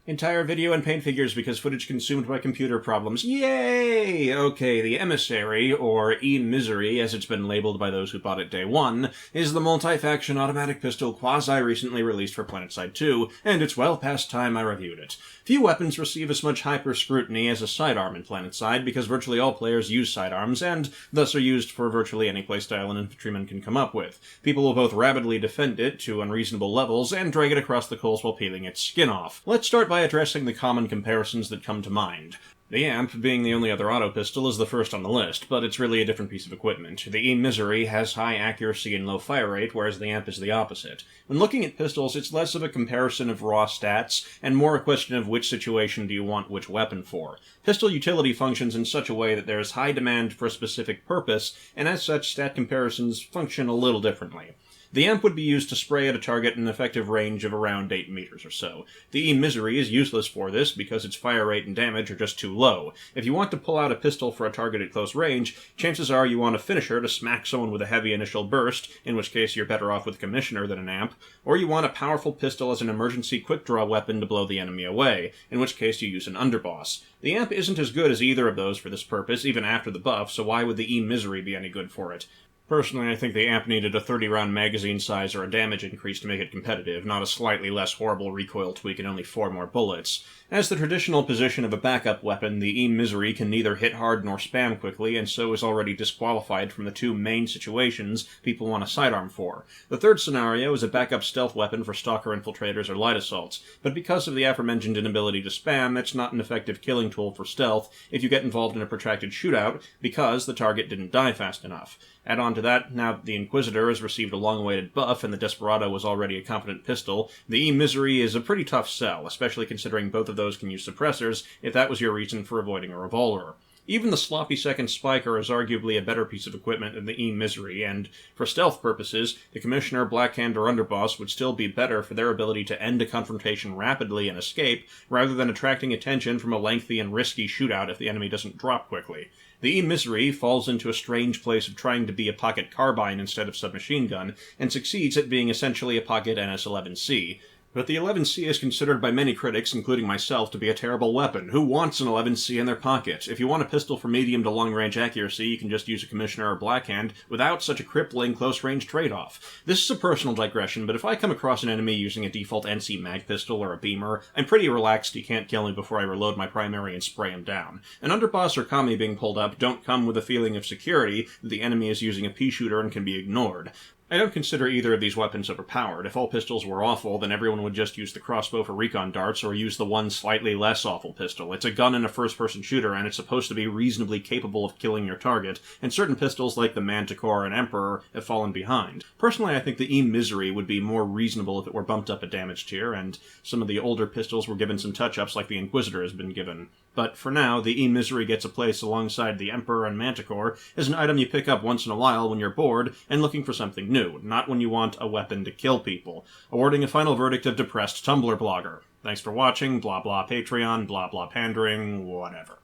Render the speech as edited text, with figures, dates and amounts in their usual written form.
Entire video and paint figures because footage consumed by computer problems. Yay! Okay, the Emissary, or Emissary as it's been labeled by those who bought it day one, is the multi-faction automatic pistol quasi-recently released for Planetside 2, and it's well past time I reviewed it. Few weapons receive as much hyper-scrutiny as a sidearm in Planetside because virtually all players use sidearms, and thus are used for virtually any playstyle an infantryman can come up with. People will both rabidly defend it to unreasonable levels and drag it across the coals while peeling its skin off. Let's start by addressing the common comparisons that come to mind. The AMP, being the only other auto pistol, is the first on the list, but it's really a different piece of equipment. The Emissary has high accuracy and low fire rate, whereas the AMP is the opposite. When looking at pistols, it's less of a comparison of raw stats, and more a question of which situation do you want which weapon for. Pistol utility functions in such a way that there is high demand for a specific purpose, and as such, stat comparisons function a little differently. The AMP would be used to spray at a target in an effective range of around 8 meters or so. The Emissary is useless for this because its fire rate and damage are just too low. If you want to pull out a pistol for a target at close range, chances are you want a finisher to smack someone with a heavy initial burst, in which case you're better off with a Commissioner than an AMP, or you want a powerful pistol as an emergency quick-draw weapon to blow the enemy away, in which case you use an underboss. The AMP isn't as good as either of those for this purpose, even after the buff, so why would the Emissary be any good for it? Personally, I think the AMP needed a 30-round magazine size or a damage increase to make it competitive, not a slightly less horrible recoil tweak and only 4 more bullets. As the traditional position of a backup weapon, the Emissary can neither hit hard nor spam quickly, and so is already disqualified from the two main situations people want a sidearm for. The third scenario is a backup stealth weapon for stalker infiltrators or light assaults, but because of the aforementioned inability to spam, it's not an effective killing tool for stealth if you get involved in a protracted shootout, because the target didn't die fast enough. Add on to that, now that the Inquisitor has received a long-awaited buff and the Desperado was already a competent pistol, the Emissary is a pretty tough sell, especially considering both of those can use suppressors if that was your reason for avoiding a revolver. Even the sloppy second spiker is arguably a better piece of equipment than the Emissary, and for stealth purposes, the Commissioner, Blackhand, or Underboss would still be better for their ability to end a confrontation rapidly and escape, rather than attracting attention from a lengthy and risky shootout if the enemy doesn't drop quickly. The Emissary falls into a strange place of trying to be a pocket carbine instead of submachine gun, and succeeds at being essentially a pocket NS-11C. But the 11C is considered by many critics, including myself, to be a terrible weapon. Who wants an 11C in their pocket? If you want a pistol for medium to long-range accuracy, you can just use a Commissioner or Blackhand without such a crippling close-range trade-off. This is a personal digression, but if I come across an enemy using a default NC mag pistol or a beamer, I'm pretty relaxed he can't kill me before I reload my primary and spray him down. An Underboss or Kami being pulled up don't come with a feeling of security that the enemy is using a pea-shooter and can be ignored. I don't consider either of these weapons overpowered. If all pistols were awful, then everyone would just use the crossbow for recon darts or use the one slightly less awful pistol. It's a gun in a first-person shooter, and it's supposed to be reasonably capable of killing your target, and certain pistols like the Manticore and Emperor have fallen behind. Personally, I think the Emissary would be more reasonable if it were bumped up a damage tier, and some of the older pistols were given some touch-ups like the Inquisitor has been given. But for now, the Emissary gets a place alongside the Emperor and Manticore as an item you pick up once in a while when you're bored and looking for something new, not when you want a weapon to kill people. Awarding a final verdict of depressed Tumblr blogger. Thanks for watching, blah blah Patreon, blah blah pandering, whatever.